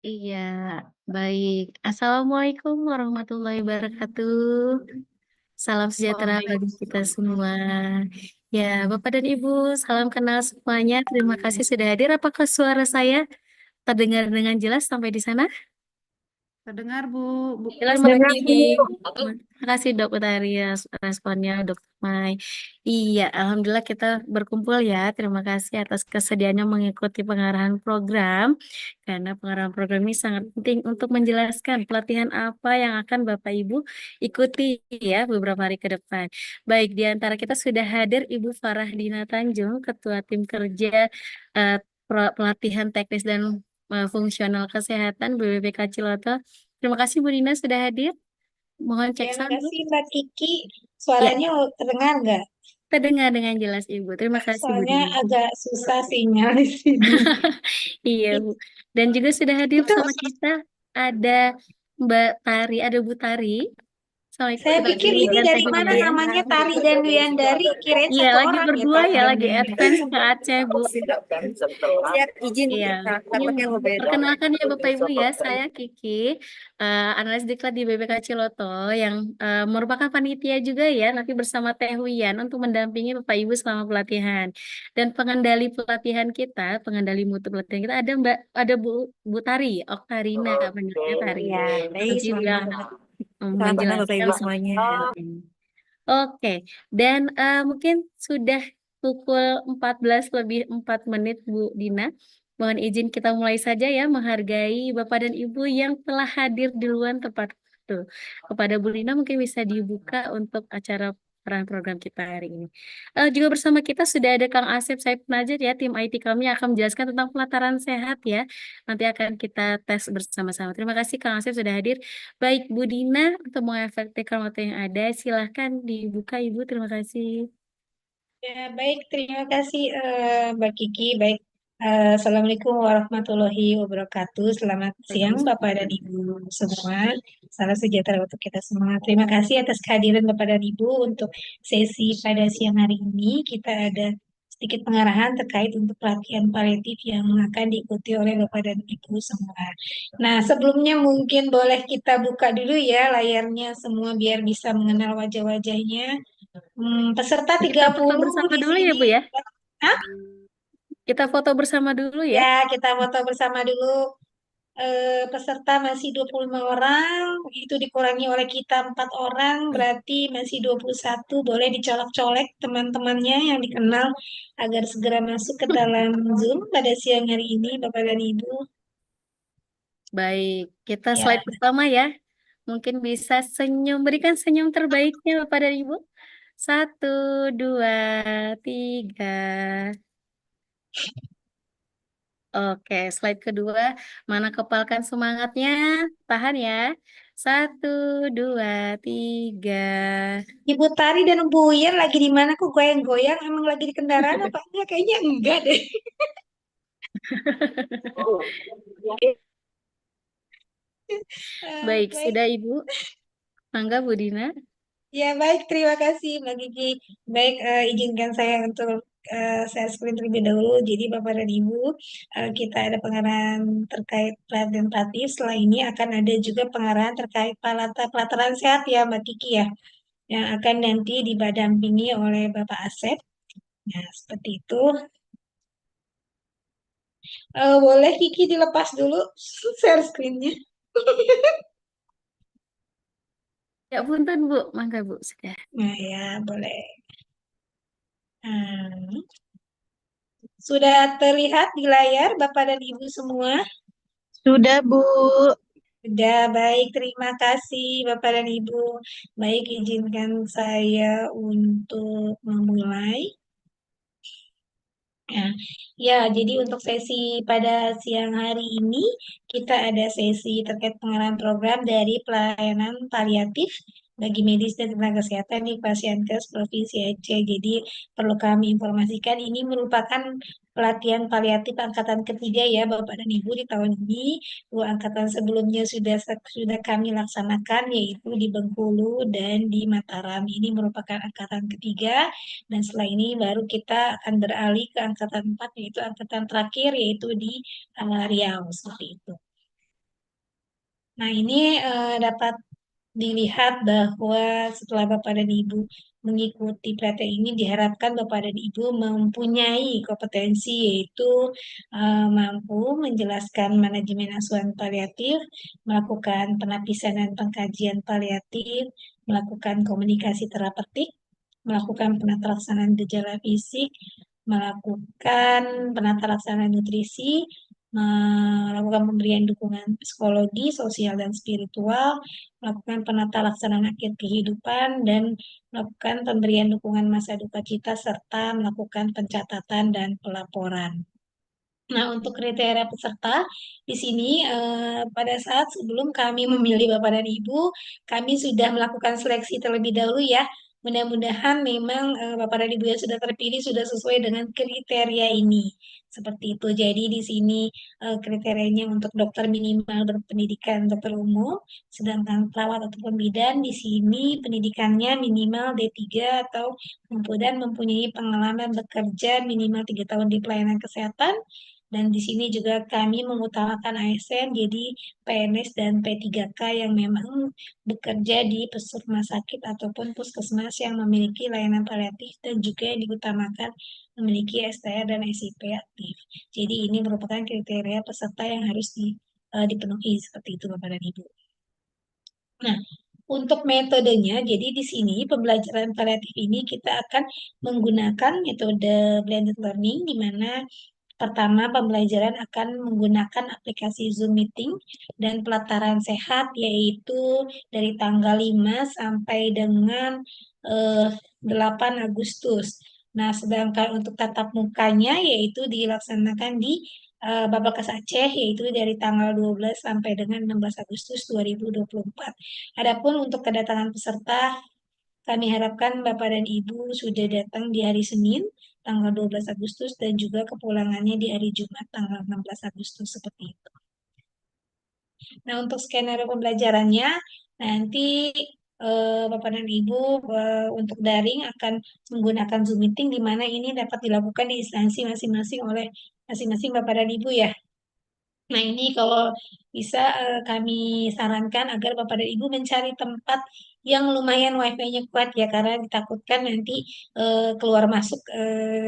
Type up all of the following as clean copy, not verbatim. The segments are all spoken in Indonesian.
Iya, baik. Assalamualaikum warahmatullahi wabarakatuh. Salam sejahtera bagi kita semua. Ya, Bapak dan Ibu, salam kenal semuanya. Terima kasih sudah hadir. Apakah suara saya terdengar dengan jelas sampai di sana? Terdengar Bu, Jelas Mbak Mbak Kiki. Kiki. Terima kasih Dokter Arias responnya Dokter Mai. Iya, Alhamdulillah kita berkumpul ya. Terima kasih atas kesediaannya mengikuti pengarahan program. Karena pengarahan program ini sangat penting untuk menjelaskan pelatihan apa yang akan Bapak Ibu ikuti ya beberapa hari ke depan. Baik, di antara kita sudah hadir Ibu Farah Dina Tanjung, Ketua Tim Kerja eh, Pelatihan Teknis dan Fungsional Kesehatan BPPK Ciloto. Terima kasih Bu Dina sudah hadir. Mohon cek Ya, sound Bu. makasih Mbak Kiki. Ya, Suaranya terdengar nggak? terdengar dengan jelas Ibu. Terima kasih Bu Soalnya Dina. agak susah sinyal di sini. Iya Bu. Dan juga sudah hadir Itu bersama kita ada Mbak Tari, ada Bu Tari. Assalamualaikum saya Bu Tari pikir ini dan dari Teh mana Julian. namanya Tari dan Dwiandari. Kirain Iya, satu lagi orang ya berdua Tari ya, dan lagi Dwiandari. advance ke Aceh Bu. Siap izin Iya, ini takutnya beda. perkenalkan ya Bapak Ibu ya, saya Kiki, analis diklat di BPK Ciloto yang merupakan panitia juga ya, nanti bersama Teh Wian untuk mendampingi Bapak Ibu selama pelatihan. Dan pengendali pelatihan kita, pengendali mutu pelatihan kita ada ada Bu Tari, Oktarina, panggilnya Tari. Ya, baik. Nanti Selamat, juga selamat malam Bapak menjelaskan Ibu semuanya. soal Oke, dan mungkin sudah pukul 14 lebih 4 menit Bu Dina. Mohon izin kita mulai saja ya menghargai Bapak dan Ibu yang telah hadir di luar tempat itu. Kepada Bu Dina mungkin bisa dibuka untuk acara peran program kita hari ini. Juga bersama kita sudah ada Kang Asep Said Najjar ya, tim IT kami akan menjelaskan tentang pelataran sehat ya. Nanti akan kita tes bersama-sama. Terima kasih Kang Asep sudah hadir. Baik, Bu Dina, untuk mengefektifkan waktu yang ada, silahkan dibuka Ibu. Terima kasih. Ya, baik. Terima kasih Mbak Kiki. Baik. Assalamualaikum warahmatullahi wabarakatuh. Selamat siang Bapak dan Ibu semua. Salam sejahtera untuk kita semua. Terima kasih atas kehadiran Bapak dan Ibu untuk sesi pada siang hari ini. Kita ada sedikit pengarahan terkait untuk pelatihan paliatif yang akan diikuti oleh Bapak dan Ibu semua. Nah, sebelumnya mungkin boleh kita buka dulu ya layarnya semua biar bisa mengenal wajah-wajahnya. Peserta Kita foto 30 bersama di dulu ya, sini. Bu ya. Hah? Kita foto bersama dulu ya. Ya, kita foto bersama dulu. Peserta masih 25 orang, itu dikurangi oleh kita 4 orang, berarti masih 21. Boleh dicolek-colek teman-temannya yang dikenal agar segera masuk ke dalam Zoom pada siang hari ini, Bapak dan Ibu. Baik, kita Ya, slide pertama ya. Mungkin bisa senyum, berikan senyum terbaiknya Bapak dan Ibu. Satu, dua, tiga. Oke, slide kedua. Mana kepalkan semangatnya. Tahan ya. Satu, dua, tiga. Ibu Tari dan Bu Yen lagi di mana kok goyang-goyang? Emang lagi di kendaraan apa enggak? Kayaknya enggak deh. Baik, Baik. sudah Ibu. Mangga Bu Dina. Ya, baik. Terima kasih, Mbak Gigi. Baik, izinkan saya untuk saya screen terlebih dahulu. Jadi, Bapak dan Ibu, kita ada pengarahan terkait pelatihan praktis. Setelah ini akan ada juga pengarahan terkait pelataran sehat ya, Mbak Gigi ya, yang akan nanti didampingi oleh Bapak Asep. Nah, seperti itu. Boleh Kiki dilepas dulu share screen-nya. Ya punten Bu, mangga Bu sudah. Nah, ya, boleh. Hmm. Sudah terlihat di layar Bapak dan Ibu semua? Sudah, Bu. Sudah, baik. Terima kasih Bapak dan Ibu. Baik, izinkan saya untuk memulai. Nah, ya, jadi untuk sesi pada siang hari ini, kita ada sesi terkait pengarahan program dari pelayanan paliatif bagi medis dan tenaga kesehatan di Pasienkes Provinsi Aceh. Jadi, perlu kami informasikan, ini merupakan pelatihan paliatif angkatan ketiga ya, Bapak dan Ibu di tahun ini. Dua angkatan sebelumnya sudah kami laksanakan, yaitu di Bengkulu dan di Mataram. Ini merupakan angkatan ketiga. Dan setelah ini baru kita akan beralih ke angkatan 4, yaitu angkatan terakhir, yaitu di Riau, seperti itu. Nah, ini dapat dilihat bahwa setelah Bapak dan Ibu mengikuti pelatihan ini diharapkan Bapak dan Ibu mempunyai kompetensi yaitu mampu menjelaskan manajemen asuhan paliatif, melakukan penapisan dan pengkajian paliatif, melakukan komunikasi terapeutik, melakukan penata laksanaan gejala fisik, melakukan penata laksanaan nutrisi, melakukan pemberian dukungan psikologi, sosial, dan spiritual, melakukan penata laksanaan akhir kehidupan, dan melakukan pemberian dukungan masa duka cita, serta melakukan pencatatan dan pelaporan. Nah, untuk kriteria peserta, di sini pada saat sebelum kami memilih Bapak dan Ibu, kami sudah melakukan seleksi terlebih dahulu ya. Mudah-mudahan memang Bapak dan Ibu yang sudah terpilih sudah sesuai dengan kriteria ini. Seperti itu. Jadi di sini kriterianya untuk dokter minimal berpendidikan dokter umum, sedangkan perawat atau bidan di sini pendidikannya minimal D3 atau dan mempunyai pengalaman bekerja minimal 3 tahun di pelayanan kesehatan, dan di sini juga kami mengutamakan ASN, jadi PNS dan P3K yang memang bekerja di rumah sakit ataupun puskesmas yang memiliki layanan paliatif dan juga yang diutamakan memiliki STR dan SIP aktif. Jadi ini merupakan kriteria peserta yang harus dipenuhi seperti itu Bapak dan Ibu. Nah, untuk metodenya, jadi di sini pembelajaran paliatif ini kita akan menggunakan metode blended learning, di mana pertama, pembelajaran akan menggunakan aplikasi Zoom Meeting dan pelataran sehat, yaitu dari tanggal 5 sampai dengan 8 Agustus. Nah, sedangkan untuk tatap mukanya, yaitu dilaksanakan di Babakas Aceh, yaitu dari tanggal 12 sampai dengan 16 Agustus 2024. Adapun untuk kedatangan peserta, kami harapkan Bapak dan Ibu sudah datang di hari Senin, tanggal 12 Agustus, dan juga kepulangannya di hari Jumat, tanggal 16 Agustus, seperti itu. Nah, untuk skenario pembelajarannya, nanti Bapak dan Ibu untuk daring akan menggunakan Zoom Meeting, di mana ini dapat dilakukan di instansi masing-masing oleh masing-masing Bapak dan Ibu ya. Nah, ini kalau bisa kami sarankan agar Bapak dan Ibu mencari tempat yang lumayan wifi-nya kuat ya, karena ditakutkan nanti keluar masuk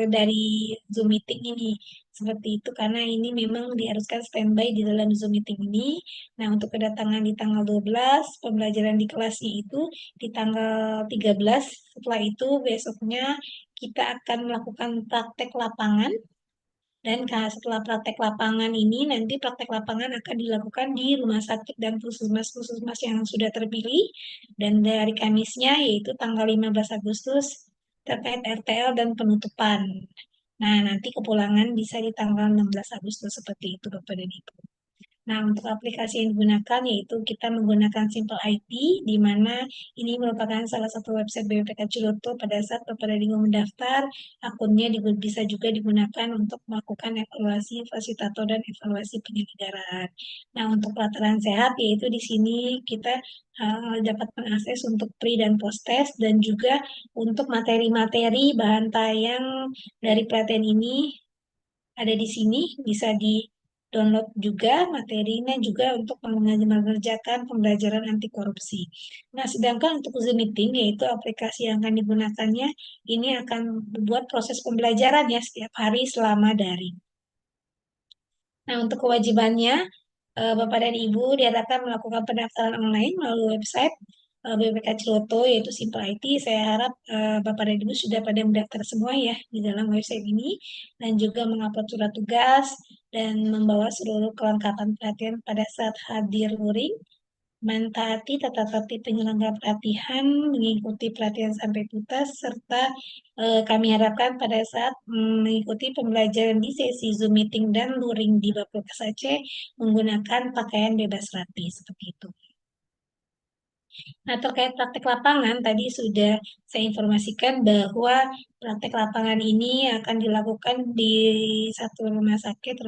dari Zoom meeting ini. Seperti itu, karena ini memang diharuskan standby di dalam Zoom meeting ini. Nah, untuk kedatangan di tanggal 12, pembelajaran di kelasnya itu di tanggal 13. Setelah itu besoknya kita akan melakukan praktek lapangan, dan setelah praktek lapangan ini, nanti praktek lapangan akan dilakukan di rumah sakit dan puskesmas-puskesmas yang sudah terpilih. Dan dari Kamisnya, yaitu tanggal 15 Agustus, terkait RTL dan penutupan. Nah, nanti kepulangan bisa di tanggal 16 Agustus, seperti itu Bapak dan Ibu. Nah, untuk aplikasi yang digunakan yaitu kita menggunakan Simple IT, di mana ini merupakan salah satu website BPK Ciloto. Pada saat Bapak dan Ibu mendaftar, akunnya bisa juga digunakan untuk melakukan evaluasi fasilitator dan evaluasi penyelenggaraan. Nah, untuk pelataran sehat, yaitu di sini kita dapat mengakses untuk pre dan post test, dan juga untuk materi-materi bahan tayang dari pelatihan ini ada di sini, bisa di-download juga materinya juga untuk mengerjakan pembelajaran anti korupsi. Nah, sedangkan untuk Zoom Meeting, yaitu aplikasi yang akan digunakannya, ini akan membuat proses pembelajaran ya setiap hari selama daring. Nah, untuk kewajibannya, Bapak dan Ibu diharapkan melakukan pendaftaran online melalui website BPK Ciloto, yaitu Simple IT. Saya harap Bapak dan Ibu sudah pada mendaftar semua ya di dalam website ini, dan juga mengupload surat tugas dan membawa seluruh kelengkapan pelatihan pada saat hadir luring, mentaati tata tertib penyelenggara pelatihan, mengikuti pelatihan sampai tuntas, serta kami harapkan pada saat mengikuti pembelajaran di sesi Zoom meeting dan luring di Bapelkes Aceh menggunakan pakaian bebas rapi, seperti itu. Nah, terkait praktek lapangan, tadi sudah saya informasikan bahwa praktek lapangan ini akan dilakukan di satu rumah sakit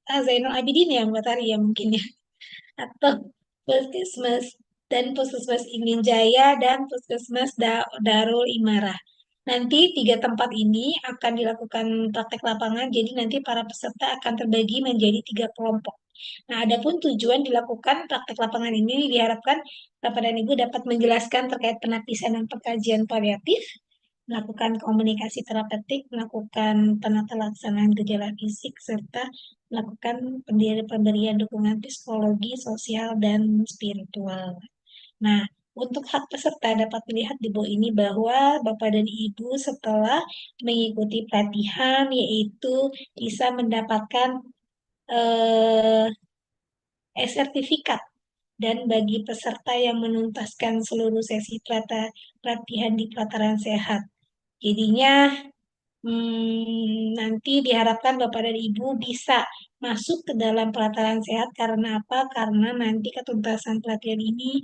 Zainal Abidin ya, Mbak Tari ya mungkin ya, atau puskesmas Ingin Jaya dan puskesmas Darul Imarah. Nanti 3 tempat ini akan dilakukan praktek lapangan, jadi nanti para peserta akan terbagi menjadi 3 kelompok. Nah, adapun tujuan dilakukan praktek lapangan ini diharapkan Bapak dan Ibu dapat menjelaskan terkait penapisan dan pengkajian paliatif, melakukan komunikasi terapeutik, melakukan penata laksanaan gejala fisik, serta melakukan pemberian dukungan psikologi, sosial, dan spiritual. Nah, untuk hak peserta dapat dilihat di bawah ini bahwa Bapak dan Ibu setelah mengikuti pelatihan yaitu bisa mendapatkan eh, sertifikat, dan bagi peserta yang menuntaskan seluruh sesi pelatihan di pelataran sehat. Jadinya nanti diharapkan Bapak dan Ibu bisa masuk ke dalam pelataran sehat karena apa? Karena nanti ketuntasan pelatihan ini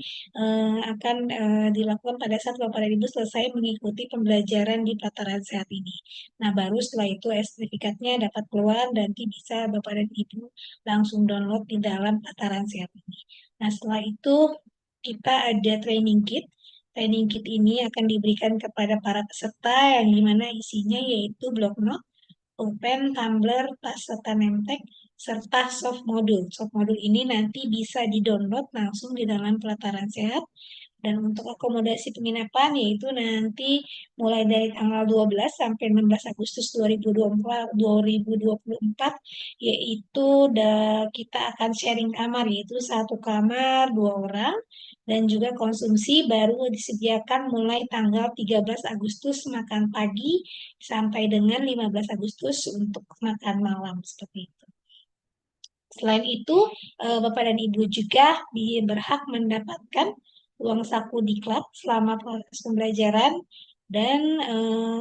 akan dilakukan pada saat Bapak dan Ibu selesai mengikuti pembelajaran di pelataran sehat ini. Nah, baru setelah itu sertifikatnya dapat keluar dan nanti bisa Bapak dan Ibu langsung download di dalam pelataran sehat ini. Nah, setelah itu kita ada training kit. Training kit ini akan diberikan kepada para peserta yang dimana isinya yaitu blok note, pulpen, tumbler, tas serta nemtek, serta soft module. Soft module ini nanti bisa di-download langsung di dalam pelataran sehat. Dan untuk akomodasi penginapan yaitu nanti mulai dari tanggal 12 sampai 16 Agustus 2024 yaitu kita akan sharing kamar yaitu 1 kamar 2 orang, dan juga konsumsi baru disediakan mulai tanggal 13 Agustus makan pagi sampai dengan 15 Agustus untuk makan malam seperti itu. Selain itu, Bapak dan Ibu juga berhak mendapatkan uang saku diklat selama proses pembelajaran dan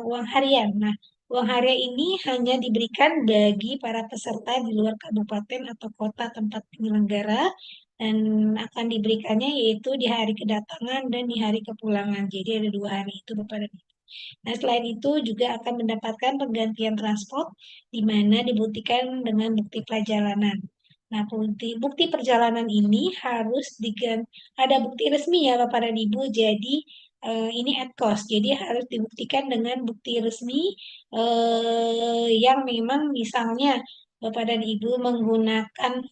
uang harian. Nah, uang harian ini hanya diberikan bagi para peserta di luar kabupaten atau kota tempat penyelenggara, dan akan diberikannya yaitu di hari kedatangan dan di hari kepulangan. Jadi ada 2 hari itu Bapak dan Ibu. Nah, selain itu juga akan mendapatkan penggantian transport di mana dibuktikan dengan bukti perjalanan. Nah, bukti perjalanan ini harus ada bukti resmi ya Bapak dan Ibu. Jadi ini at cost. Jadi harus dibuktikan dengan bukti resmi yang memang misalnya Bapak dan Ibu menggunakan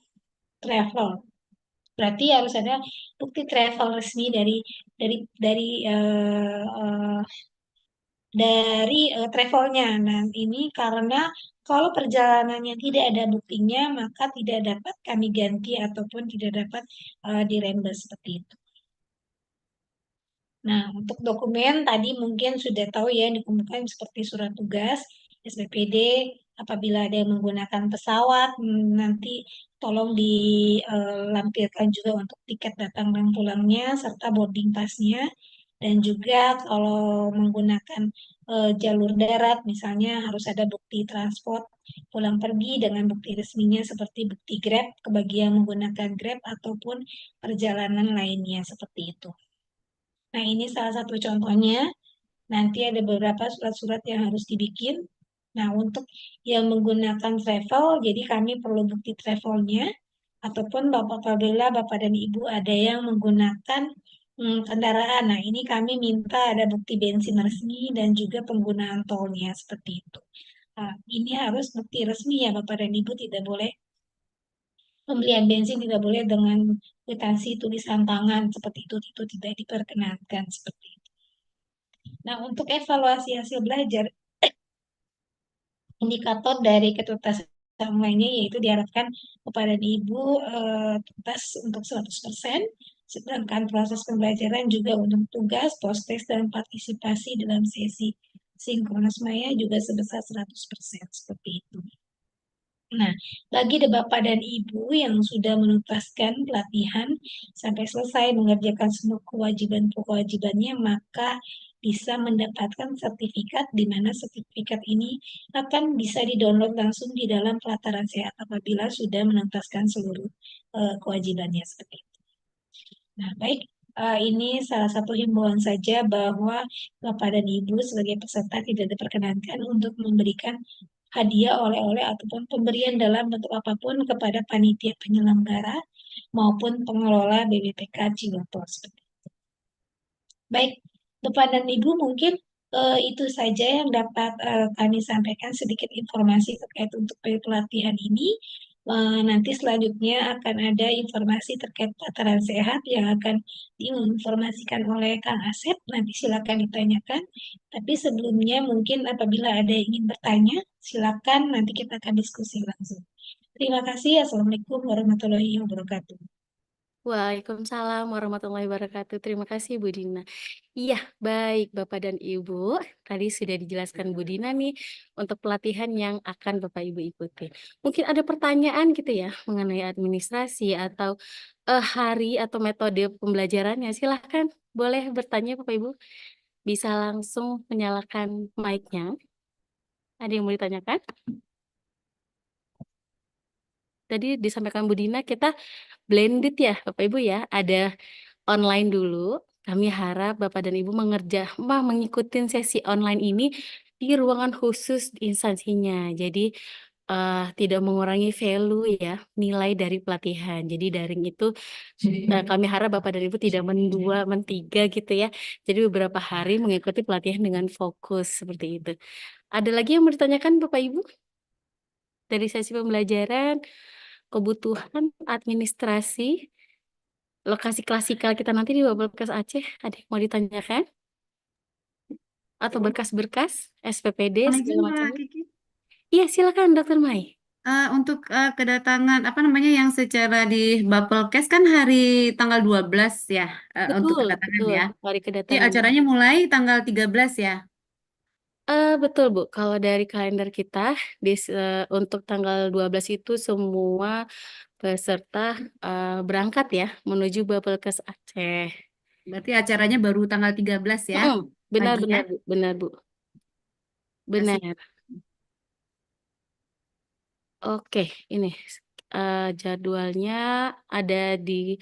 travel. Berarti harus ada bukti travel resmi dari travelnya. Nah, ini karena kalau perjalanannya tidak ada buktinya, maka tidak dapat kami ganti ataupun tidak dapat direimburse seperti itu. Nah, untuk dokumen tadi mungkin sudah tahu ya, dikumpulkan seperti surat tugas, SPPD, apabila ada yang menggunakan pesawat, nanti tolong dilampirkan juga untuk tiket datang dan pulangnya, serta boarding pass-nya. Dan juga kalau menggunakan jalur darat, misalnya harus ada bukti transport pulang pergi dengan bukti resminya seperti bukti Grab, bagi yang menggunakan Grab ataupun perjalanan lainnya seperti itu. Nah, ini salah satu contohnya. Nanti ada beberapa surat-surat yang harus dibikin. Nah, untuk yang menggunakan travel, jadi kami perlu bukti travelnya, ataupun apabila Bapak dan Ibu ada yang menggunakan kendaraan. Nah, ini kami minta ada bukti bensin resmi dan juga penggunaan tolnya seperti itu. Nah, ini harus bukti resmi ya Bapak dan Ibu, tidak boleh pembelian bensin tidak boleh dengan kwitansi tulisan tangan seperti itu tidak diperkenankan seperti itu. Nah, untuk evaluasi hasil belajar, indikator dari ketuntasan lainnya yaitu diharapkan kepada Ibu tuntas untuk 100%, sedangkan proses pembelajaran juga untuk tugas, post-tes, dan partisipasi dalam sesi sinkronus maya juga sebesar 100% seperti itu. Nah, bagi Bapak dan Ibu yang sudah menuntaskan pelatihan sampai selesai mengerjakan semua kewajibannya, maka bisa mendapatkan sertifikat, di mana sertifikat ini akan bisa di-download langsung di dalam pelataran sehat apabila sudah menuntaskan seluruh kewajibannya seperti itu. Nah, baik, ini salah satu himbauan saja bahwa Bapak dan Ibu sebagai peserta tidak diperkenankan untuk memberikan hadiah, oleh-oleh, ataupun pemberian dalam bentuk apapun kepada panitia penyelenggara maupun pengelola BPPK Cilegon. Baik, Bapak dan Ibu mungkin Itu saja yang dapat kami sampaikan sedikit informasi terkait untuk pelatihan ini. Nanti selanjutnya akan ada informasi terkait tataran sehat yang akan diinformasikan oleh Kang Asep. Nanti silakan ditanyakan. Tapi sebelumnya mungkin apabila ada yang ingin bertanya, silakan nanti kita akan diskusi langsung. Terima kasih. Assalamualaikum warahmatullahi wabarakatuh. Waalaikumsalam warahmatullahi wabarakatuh. Terima kasih Bu Dina. Iya, baik Bapak dan Ibu. Tadi sudah dijelaskan Bu Dina nih untuk pelatihan yang akan Bapak Ibu ikuti. Mungkin ada pertanyaan gitu ya mengenai administrasi atau hari atau metode pembelajarannya. Silahkan boleh bertanya Bapak Ibu. Bisa langsung menyalakan mic-nya. Ada yang mau ditanyakan? Tadi disampaikan Bu Dina kita blended ya Bapak Ibu ya. Ada online dulu. Kami harap Bapak dan Ibu mengikuti sesi online ini di ruangan khusus di instansinya. Jadi tidak mengurangi value ya, nilai dari pelatihan. Jadi daring itu kami harap Bapak dan Ibu tidak mendua, mentiga gitu ya. Jadi beberapa hari mengikuti pelatihan dengan fokus seperti itu. Ada lagi yang mau ditanyakan Bapak Ibu? Dari sesi pembelajaran, kebutuhan administrasi, lokasi klasikal kita nanti di Wabelkes Aceh, ada yang mau ditanyakan? Atau berkas-berkas, SPPD, Mohon segala izin Mbak macam? Kiki. Iya, silakan Dokter Mai. Untuk kedatangan apa namanya yang secara di Bapelkes kan hari tanggal 12 ya, untuk Betul, kedatangan betul. ya. Hari Jadi kedatangan. acaranya mulai tanggal 13 ya. Betul, Bu. Kalau dari kalender kita, untuk tanggal 12 itu semua peserta berangkat ya, menuju Bapelkes Aceh. Berarti acaranya baru tanggal 13 ya, Benar, paginya. benar, Bu. Benar, Bu. Kasih. Benar. Oke, ini jadwalnya ada di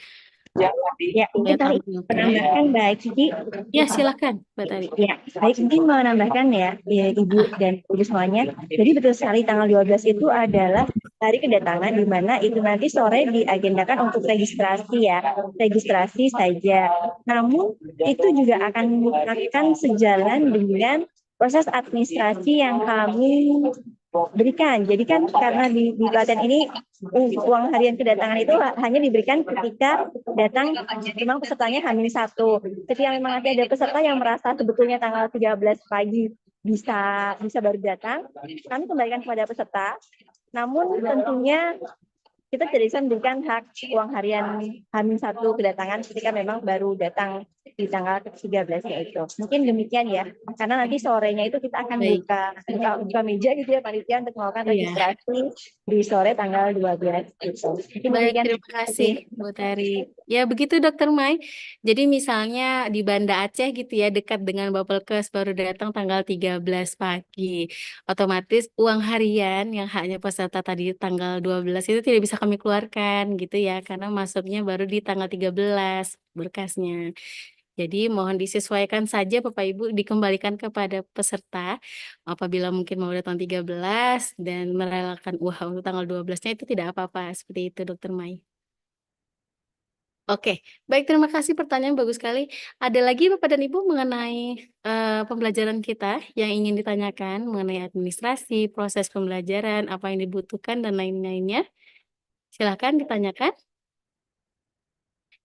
Ya, mungkin tadi Oke. menambahkan Mbak Kiki. Ya, silakan, Mbak Tari. Ya, baik mungkin menambahkan ya, Ibu dan Ibu semuanya. Jadi betul sekali tanggal 12 itu adalah hari kedatangan di mana itu nanti sore diagendakan untuk registrasi ya, registrasi saja. Namun itu juga akan sejalan dengan proses administrasi yang kami berikan. Jadi kan karena di pelatihan ini uang harian kedatangan itu hanya diberikan ketika datang memang pesertanya H-1. Ketika memang nanti ada peserta yang merasa sebetulnya tanggal 13 pagi bisa baru datang, kami kembalikan kepada peserta. Namun tentunya kita tidak bisa memberikan hak uang harian H-1 kedatangan ketika memang baru datang di tanggal 13 itu. Mungkin demikian ya, karena nanti sorenya itu kita akan Baik. buka meja gitu ya panitia untuk melakukan Iya. registrasi di sore tanggal 12 gitu. Mungkin Baik, demikian. terima kasih Bu Tari. Ya begitu Dokter Mai. Jadi misalnya di Banda Aceh gitu ya, dekat dengan Bapelkes baru datang tanggal 13 pagi. Otomatis uang harian yang haknya peserta tadi tanggal 12 itu tidak bisa kami keluarkan gitu ya, karena masuknya baru di tanggal 13 berkasnya. Jadi mohon disesuaikan saja Bapak Ibu, dikembalikan kepada peserta apabila mungkin mau datang 13 dan merelakan uang untuk tanggal 12-nya itu tidak apa-apa. Seperti itu Dokter Mai. Oke, baik, terima kasih, pertanyaan bagus sekali. Ada lagi Bapak dan Ibu mengenai pembelajaran kita yang ingin ditanyakan mengenai administrasi, proses pembelajaran, apa yang dibutuhkan dan lain-lainnya? Silahkan ditanyakan.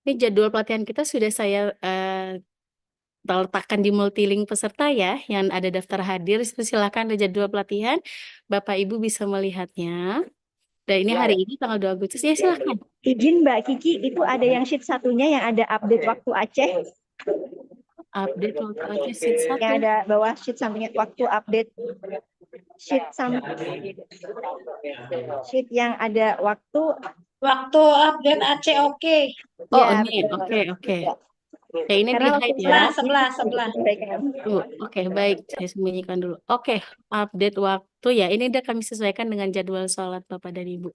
Ini jadwal pelatihan kita sudah saya letakkan di multilink peserta ya, yang ada daftar hadir. Silakan ada jadwal pelatihan, Bapak Ibu bisa melihatnya. Dan ini hari ini tanggal 2 Agustus, ya silahkan. Izin Mbak Kiki, itu ada yang sheet satunya yang ada update waktu Aceh. Update waktu Aceh sheet 1. Yang ada bawah sheet sampingnya waktu update. Sheet yang ada waktu update Aceh oke. Oh ya, ini, oke. Ya ini di karena hide ya. Sebelah. Oke, baik, saya sembunyikan dulu. Oke, update waktu ya. Ini udah kami sesuaikan dengan jadwal sholat Bapak dan Ibu.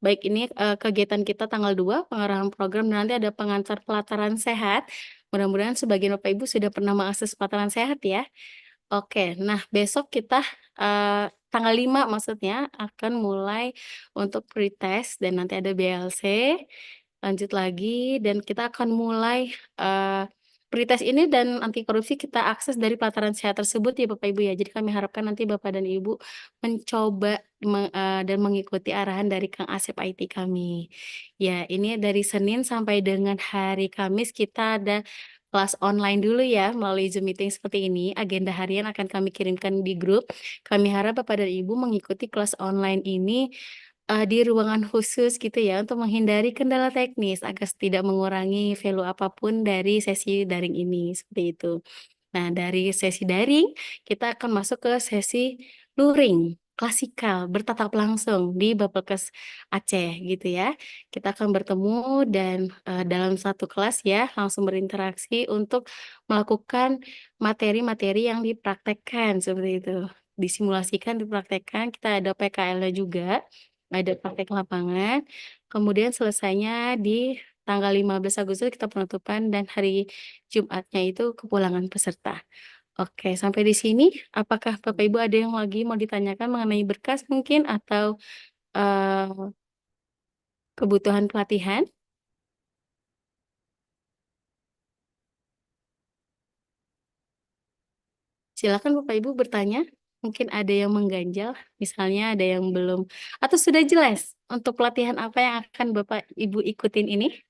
Baik, ini kegiatan kita tanggal 2, pengarahan program, dan nanti ada pengantar pelataran sehat. Mudah-mudahan sebagian Bapak Ibu sudah pernah mengakses pelataran sehat ya. Oke, nah besok kita tanggal 5 maksudnya akan mulai untuk pretest dan nanti ada BLC. Lanjut lagi dan kita akan mulai Pretest ini dan anti korupsi kita akses dari pelataran sehat tersebut ya Bapak Ibu ya. Jadi kami harapkan nanti Bapak dan Ibu mencoba dan mengikuti arahan dari Kang Asep IT kami. Ya, ini dari Senin sampai dengan hari Kamis kita ada kelas online dulu ya melalui Zoom meeting seperti ini. Agenda harian akan kami kirimkan di grup. Kami harap Bapak dan Ibu mengikuti kelas online ini di ruangan khusus gitu ya, untuk menghindari kendala teknis agar tidak mengurangi value apapun dari sesi daring ini, seperti itu. Nah, dari sesi daring, kita akan masuk ke sesi luring, klasikal, bertatap langsung di Bapelkes Aceh gitu ya. Kita akan bertemu dan dalam satu kelas ya, langsung berinteraksi untuk melakukan materi-materi yang dipraktekkan, seperti itu. Disimulasikan, dipraktekkan, kita ada PKL-nya juga, ada praktek lapangan, kemudian selesainya di tanggal 15 Agustus kita penutupan dan hari Jumatnya itu kepulangan peserta. Oke, sampai di sini apakah Bapak Ibu ada yang lagi mau ditanyakan mengenai berkas mungkin atau eh, kebutuhan pelatihan? Silakan Bapak Ibu bertanya. Mungkin ada yang mengganjal, misalnya ada yang belum atau sudah jelas untuk pelatihan apa yang akan Bapak Ibu ikutin ini?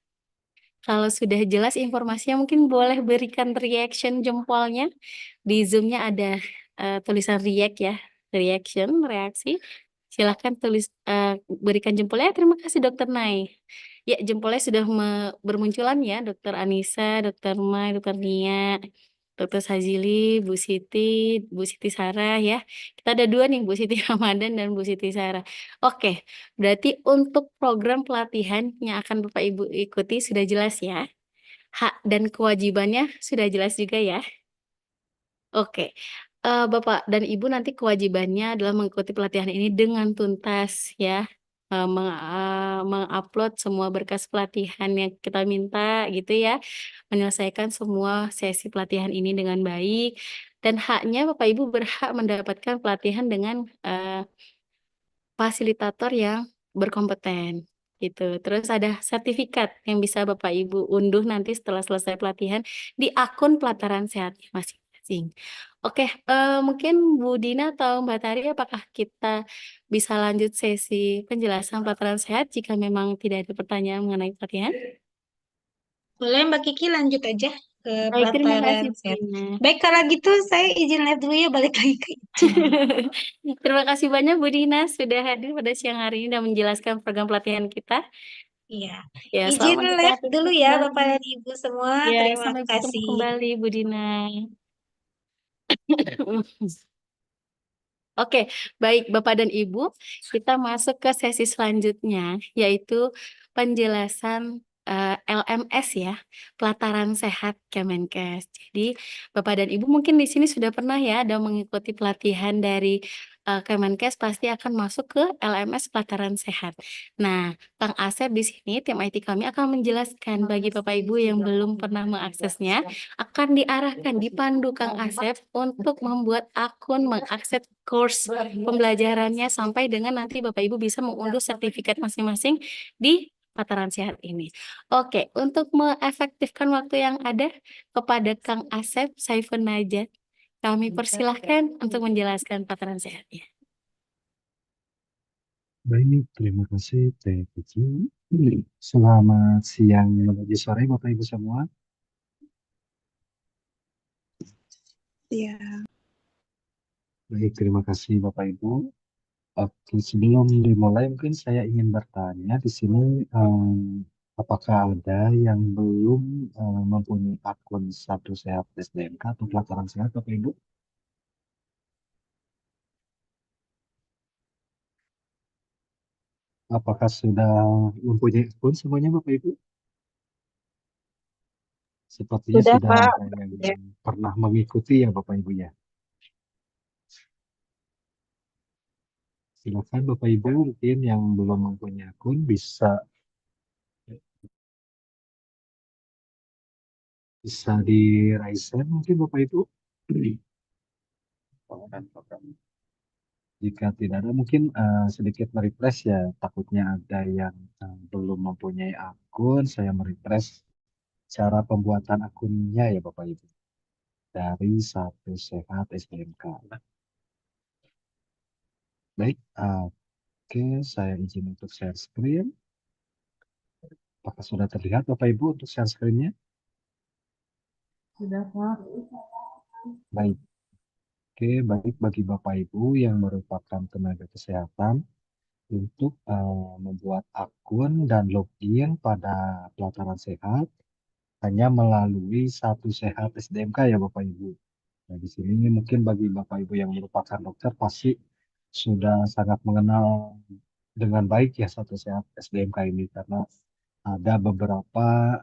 Kalau sudah jelas informasinya mungkin boleh berikan reaction jempolnya. Di Zoom-nya ada tulisan react ya, reaction, reaksi. Silahkan berikan jempolnya. Terima kasih Dokter Nai. Ya, jempolnya sudah bermunculan ya, Dokter Anissa, Dokter Mai, Dokter Nia, Dokter Sajili, Bu Siti Sarah ya. Kita ada dua nih, Bu Siti Ramadan dan Bu Siti Sarah. Oke, berarti untuk program pelatihan yang akan Bapak Ibu ikuti sudah jelas ya. Hak dan kewajibannya sudah jelas juga ya. Oke, Bapak dan Ibu nanti kewajibannya adalah mengikuti pelatihan ini dengan tuntas ya, mengupload semua berkas pelatihan yang kita minta gitu ya, menyelesaikan semua sesi pelatihan ini dengan baik, dan haknya Bapak Ibu berhak mendapatkan pelatihan dengan fasilitator yang berkompeten gitu. Terus ada sertifikat yang bisa Bapak Ibu unduh nanti setelah selesai pelatihan di akun Pelataran Sehat masing-masing. Oke, mungkin Bu Dina atau Mbak Tari, apakah kita bisa lanjut sesi penjelasan Pelataran Sehat jika memang tidak ada pertanyaan mengenai pelatihan? Boleh Mbak Kiki lanjut aja ke Baik, terima pelataran kasih Bu sehat. Dina. Baik, kalau gitu saya izin live dulu ya, balik lagi ke izin. Terima kasih banyak Bu Dina sudah hadir pada siang hari ini dan menjelaskan program pelatihan kita. Iya. Ya, Izin selamat live beraktivitas dulu ya Bapak kembali. dan Ibu semua. Ya, Terima sampai bertemu kasih. kembali Bu Dina. Oke, baik Bapak dan Ibu, kita masuk ke sesi selanjutnya, yaitu penjelasan LMS ya, Pelataran Sehat Kemenkes. Jadi Bapak dan Ibu mungkin di sini sudah pernah ya ada mengikuti pelatihan dari Kemenkes, pasti akan masuk ke LMS Pelataran Sehat. Nah, Kang Asep di sini tim IT kami akan menjelaskan bagi Bapak Ibu yang belum pernah mengaksesnya, akan diarahkan, dipandu Kang Asep untuk membuat akun, mengakses course pembelajarannya sampai dengan nanti Bapak Ibu bisa mengunduh sertifikat masing-masing di Pelataran Sehat ini. Oke, untuk mengefektifkan waktu yang ada kepada Kang Asep Saifun Najat, kami persilahkan untuk menjelaskan Pelataran Sehatnya. Baik, terima kasih Teh Kiki. Selamat siang menuju sore Bapak Ibu semua. Iya. Baik, terima kasih Bapak Ibu. Oke, sebelum dimulai mungkin saya ingin bertanya di sini apakah ada yang belum mempunyai akun Satu Sehat SDMK atau Pelataran Sehat Bapak Ibu? Apakah sudah mempunyai akun semuanya Bapak Ibu? Sepertinya Sudah, sudah Pak. ada yang pernah mengikuti ya Bapak Ibu ya. Silakan Bapak Ibu mungkin yang belum mempunyai akun bisa di raise hand mungkin Bapak Ibu. Jika tidak ada mungkin sedikit merefresh ya, takutnya ada yang belum mempunyai akun, saya merefresh cara pembuatan akunnya ya Bapak Ibu dari Satu Sehat SDMK. Baik, oke, saya izin untuk share screen. Apakah sudah terlihat Bapak Ibu untuk share screen-nya? Sudah, Pak. Baik. Oke, baik bagi Bapak Ibu yang merupakan tenaga kesehatan untuk membuat akun dan login pada Pelataran Sehat hanya melalui Satu Sehat SDMK ya Bapak Ibu. Nah, di sini mungkin bagi Bapak Ibu yang merupakan dokter pasti sudah sangat mengenal dengan baik ya Satu Sehat SDMK ini karena ada beberapa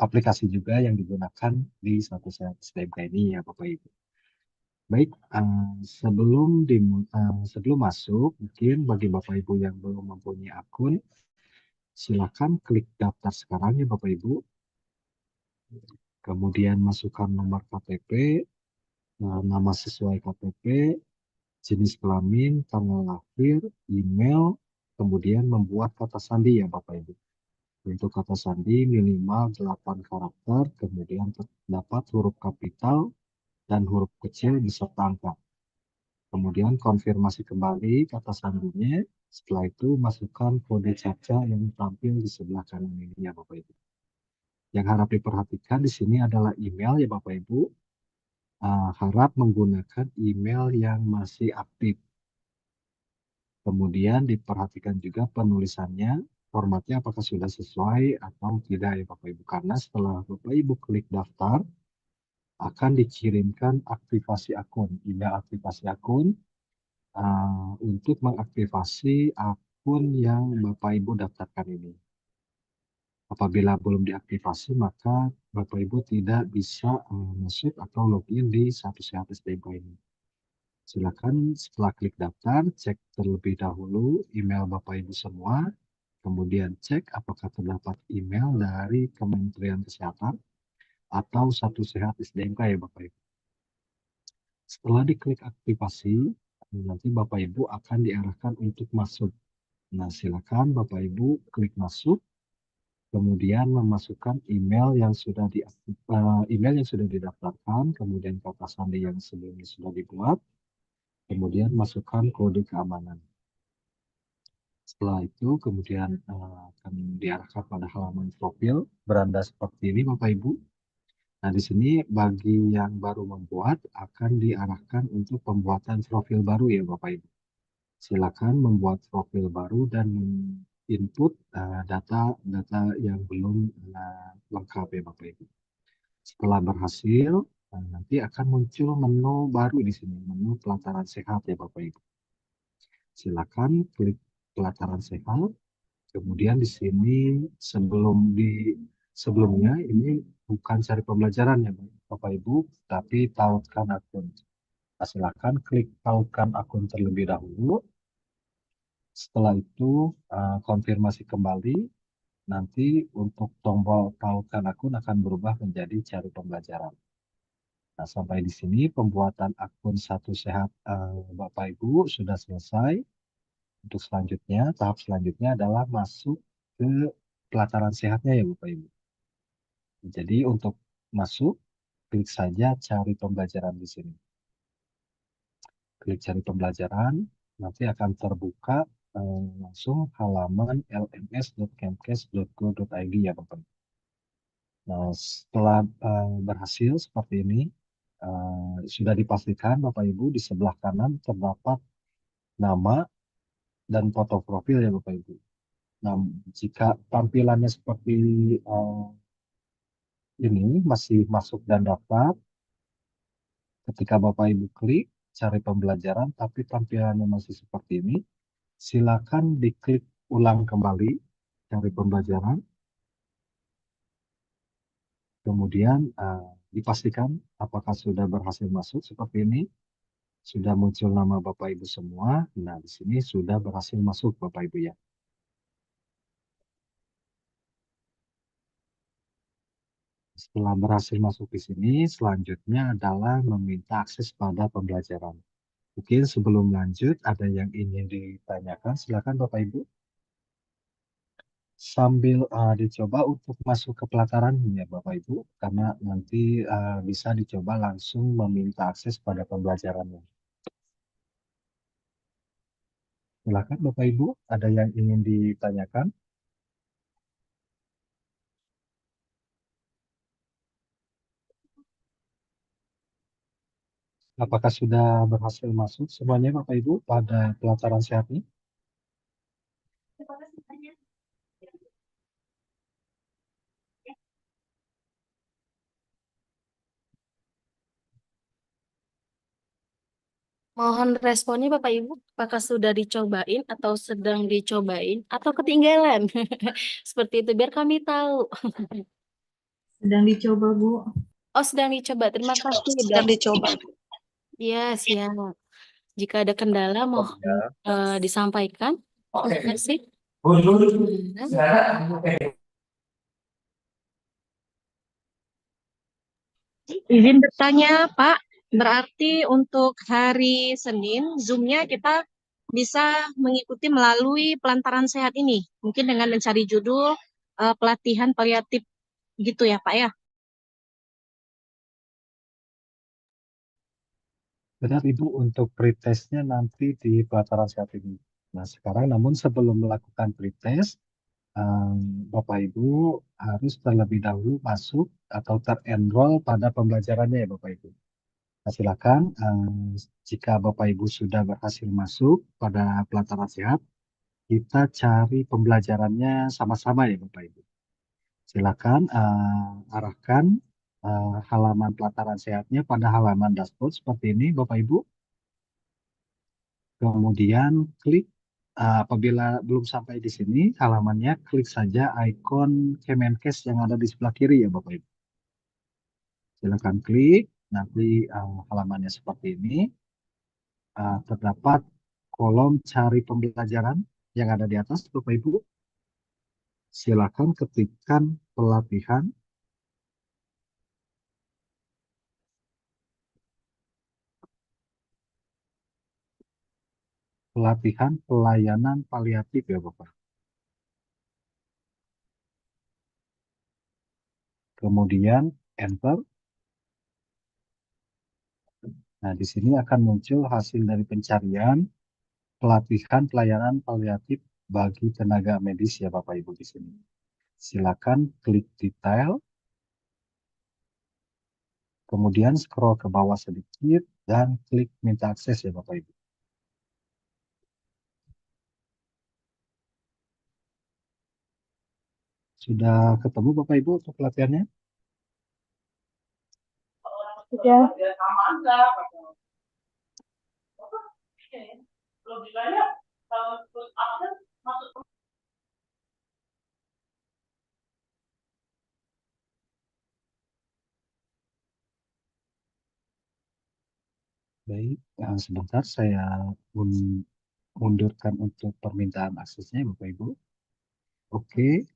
aplikasi juga yang digunakan di Satu Sehat SDMK ini ya Bapak Ibu. Baik, sebelum masuk, mungkin bagi Bapak Ibu yang belum mempunyai akun, silakan klik daftar sekarang ya Bapak Ibu. Kemudian masukkan nomor KTP, nama sesuai KTP, jenis kelamin, tanggal lahir, email, kemudian membuat kata sandi ya Bapak Ibu. Untuk kata sandi minimal 8 karakter, kemudian terdapat huruf kapital dan huruf kecil beserta angka. Kemudian konfirmasi kembali kata sandinya. Setelah itu masukkan kode captcha yang tampil di sebelah kanan ini ya Bapak Ibu. Yang harap diperhatikan di sini adalah email ya Bapak Ibu. Harap menggunakan email yang masih aktif. Kemudian diperhatikan juga penulisannya, formatnya apakah sudah sesuai atau tidak ya Bapak Ibu. Karena setelah Bapak Ibu klik daftar, akan dikirimkan aktivasi akun, email aktivasi akun untuk mengaktifasi akun yang Bapak Ibu daftarkan ini. Apabila belum diaktifasi, maka Bapak Ibu tidak bisa masuk atau login di Satu Sehat SDMK ini. Silakan setelah klik daftar, cek terlebih dahulu email Bapak Ibu semua, kemudian cek apakah terdapat email dari Kementerian Kesehatan atau Satu Sehat SDMK ya Bapak Ibu. Setelah diklik aktivasi, nanti Bapak Ibu akan diarahkan untuk masuk. Nah, silakan Bapak Ibu klik masuk, kemudian memasukkan email yang sudah didaftarkan, kemudian kata sandi yang sebelumnya sudah dibuat, kemudian masukkan kode keamanan. Setelah itu kemudian akan diarahkan pada halaman profil beranda seperti ini Bapak Ibu. Nah, di sini bagi yang baru membuat akan diarahkan untuk pembuatan profil baru ya Bapak Ibu. Silakan membuat profil baru dan input data yang belum lengkap ya Bapak Ibu. Setelah berhasil, nanti akan muncul menu baru di sini, menu Pelataran Sehat ya Bapak Ibu. Silakan klik Pelataran Sehat. Kemudian di sini sebelumnya ini bukan cari pembelajaran ya Bapak Ibu, tapi tautkan akun. Nah, silakan klik tautkan akun terlebih dahulu. Setelah itu konfirmasi kembali. Nanti untuk tombol tautkan akun akan berubah menjadi cari pembelajaran. Nah, sampai di sini pembuatan akun Satu Sehat Bapak Ibu sudah selesai. Untuk selanjutnya, tahap selanjutnya adalah masuk ke pelataran sehatnya ya Bapak Ibu. Jadi untuk masuk, klik saja cari pembelajaran di sini. Klik cari pembelajaran, nanti akan terbuka langsung halaman lms.kemkes.go.id ya Bapak Ibu. Nah, setelah berhasil seperti ini, sudah dipastikan Bapak Ibu di sebelah kanan terdapat nama dan foto profil ya Bapak Ibu. Nah, jika tampilannya seperti ini masih masuk dan daftar, ketika Bapak Ibu klik cari pembelajaran tapi tampilannya masih seperti ini, silakan diklik ulang kembali cari pembelajaran. Kemudian dipastikan apakah sudah berhasil masuk seperti ini. Sudah muncul nama Bapak Ibu semua. Nah, di sini sudah berhasil masuk Bapak Ibu ya. Setelah berhasil masuk di sini, selanjutnya adalah meminta akses pada pembelajaran. Mungkin sebelum lanjut, ada yang ingin ditanyakan, silakan Bapak Ibu. sambil dicoba untuk masuk ke pelatarannya ya Bapak Ibu, karena nanti bisa dicoba langsung meminta akses pada pembelajarannya. Silakan Bapak Ibu, ada yang ingin ditanyakan? Apakah sudah berhasil masuk semuanya Bapak Ibu pada pelataran sehat ini? Mohon responnya Bapak Ibu, apakah sudah dicobain atau sedang dicobain atau ketinggalan? Seperti itu biar kami tahu. Sedang dicoba, Bu. Oh, sedang dicoba. Terima kasih, Sedang Dok. dicoba. Iya, siap. Jika ada kendala mohon disampaikan. Terima kasih. Izin bertanya, Pak. Berarti untuk hari Senin, Zoom-nya kita bisa mengikuti melalui Pelantaran Sehat ini. Mungkin dengan mencari judul pelatihan paliatif gitu ya, Pak ya? Benar Ibu, untuk pretestnya nanti di pelataran sehat ini. Nah sekarang namun sebelum melakukan pretest, Bapak Ibu harus terlebih dahulu masuk atau terenroll pada pembelajarannya ya Bapak Ibu. Nah, silakan jika Bapak Ibu sudah berhasil masuk pada pelataran sehat, kita cari pembelajarannya sama-sama ya Bapak Ibu. Silakan arahkan halaman pelataran sehatnya pada halaman dashboard seperti ini Bapak Ibu. Kemudian klik apabila belum sampai di sini halamannya, klik saja ikon Kemenkes yang ada di sebelah kiri ya Bapak Ibu. Silakan klik, nanti halamannya seperti ini. Terdapat kolom cari pembelajaran yang ada di atas Bapak Ibu. Silakan ketikkan pelatihan pelayanan paliatif ya Bapak. Kemudian enter. Nah, di sini akan muncul hasil dari pencarian pelatihan pelayanan paliatif bagi tenaga medis ya Bapak Ibu di sini. Silakan klik detail. Kemudian scroll ke bawah sedikit dan klik minta akses ya Bapak Ibu. Sudah ketemu Bapak Ibu untuk pelatihannya? Sudah. Baik, sebentar saya mundurkan untuk permintaan aksesnya Bapak Ibu. Oke.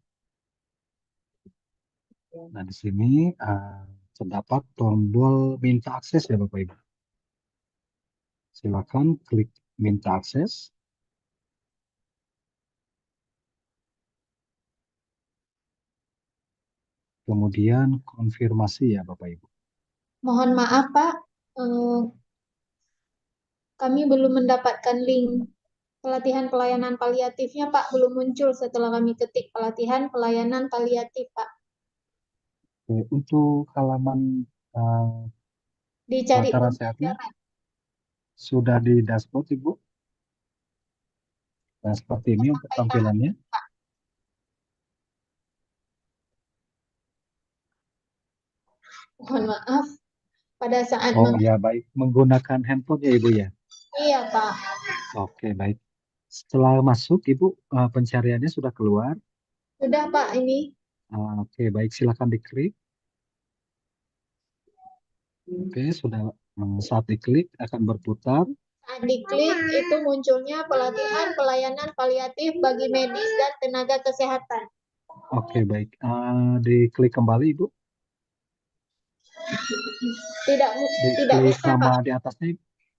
Nah, di sini terdapat tombol minta akses ya Bapak Ibu. Silakan klik minta akses. Kemudian konfirmasi ya Bapak Ibu. Mohon maaf, Pak. Kami belum mendapatkan link pelatihan pelayanan paliatifnya, Pak. Belum muncul setelah kami ketik pelatihan pelayanan paliatif, Pak. Oke, untuk halaman Dicari pelataran sehatnya pembelajaran. sudah di dashboard Ibu. Nah, seperti ini untuk tampilannya. Mohon maaf. Pada saat Oh ya, baik. Menggunakan handphone ya Ibu ya? Iya, Pak. Oke, baik. Setelah masuk Ibu, pencariannya sudah keluar. Sudah, Pak, ini. Oke, baik. Silakan diklik. Oke, sudah. Saat diklik akan berputar. Saat diklik itu munculnya pelatihan pelayanan paliatif bagi medis dan tenaga kesehatan. Oke, baik. Diklik kembali Ibu. Tidak Diklik bisa, nama Pak. di atasnya.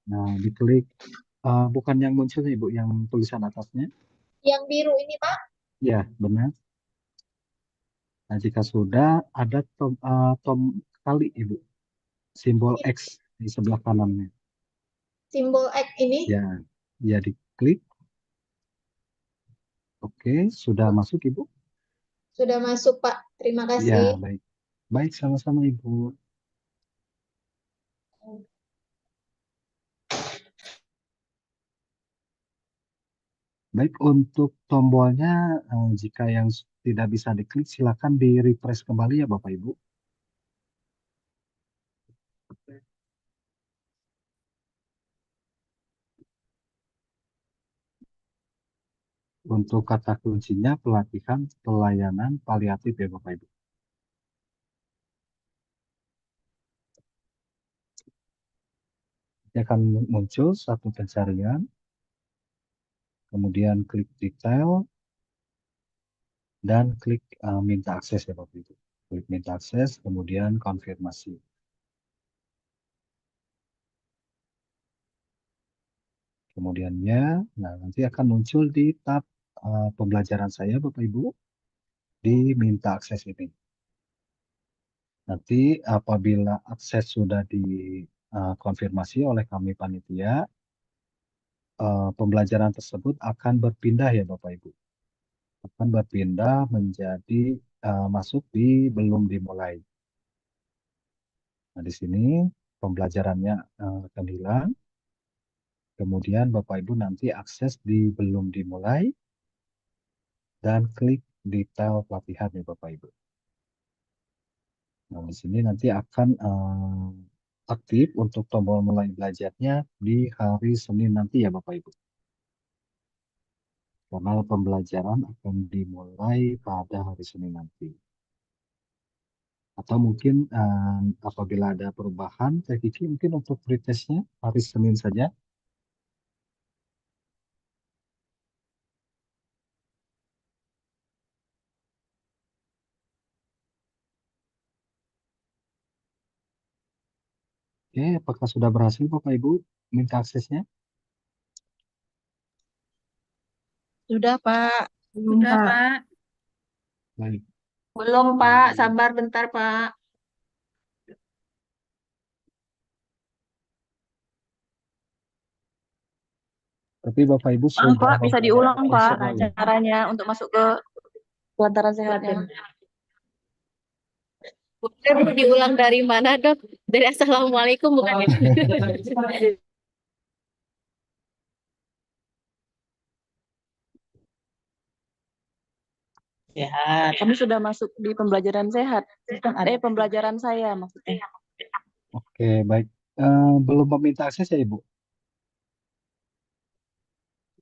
Nah, diklik bukan yang muncul Ibu, yang tulisan atasnya. Yang biru ini, Pak. Ya, benar. Nah, jika sudah ada tom kali Ibu, simbol X di sebelah kanannya. Simbol X ini Ya, ya diklik. Oke, sudah masuk Ibu? sudah masuk, Pak. Terima Ya, kasih. baik. Baik, sama-sama Ibu. Baik, untuk tombolnya, jika yang tidak bisa diklik, silakan di-refresh kembali ya Bapak Ibu. Untuk kata kuncinya pelatihan pelayanan paliatif ya Bapak Ibu. Ini akan muncul satu pencarian, kemudian klik detail, dan klik minta akses ya Bapak Ibu. Klik minta akses, kemudian konfirmasi. Kemudiannya, nah nanti akan muncul di tab pembelajaran saya Bapak Ibu, di minta akses ini. Nanti apabila akses sudah dikonfirmasi oleh kami panitia, pembelajaran tersebut akan berpindah ya Bapak Ibu. Akan berpindah menjadi masuk di belum dimulai. Nah, di sini pembelajarannya akan hilang. Kemudian Bapak Ibu nanti akses di belum dimulai dan klik detail pelatihan ya Bapak Ibu. Nah, di sini nanti akan aktif untuk tombol mulai belajarnya di hari Senin nanti ya Bapak Ibu. Karena pembelajaran akan dimulai pada hari Senin nanti. Atau mungkin apabila ada perubahan, Teh Kiki mungkin untuk pretestnya hari Senin saja. Oke, apakah sudah berhasil Bapak Ibu minta aksesnya? Sudah, Pak. Sudah, Pak. Baik. Belum, Pak. Sabar bentar, Pak. Tapi Bapak Ibu Maaf sudah Pak, bisa diulang memperhatikan Pak semua ya? caranya untuk masuk ke pelataran sehat ini. Boleh Bu, diulang dari mana, Dok? Dari Assalamualaikum, bukan ya? Ya, kami sudah masuk di pembelajaran sehat. Pembelajaran saya maksudnya. Oke, baik. Belum meminta akses ya Ibu?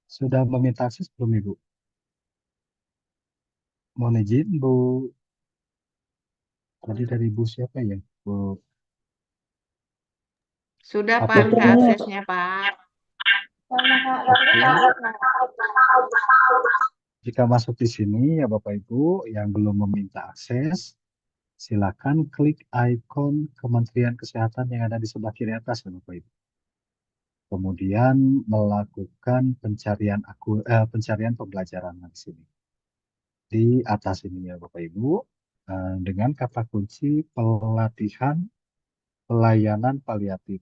Sudah meminta akses belum Ibu? Mohon izin Bu, tadi dari Bu siapa ya? Bu, Sudah, apa Pak, itu minta Bu? aksesnya, Pak. Jika masuk di sini ya Bapak Ibu yang belum meminta akses, silakan klik ikon Kementerian Kesehatan yang ada di sebelah kiri atas ya Bapak Ibu. Kemudian melakukan pencarian pembelajaran di sini. Di atas ini ya Bapak Ibu, dengan kata kunci pelatihan pelayanan paliatif.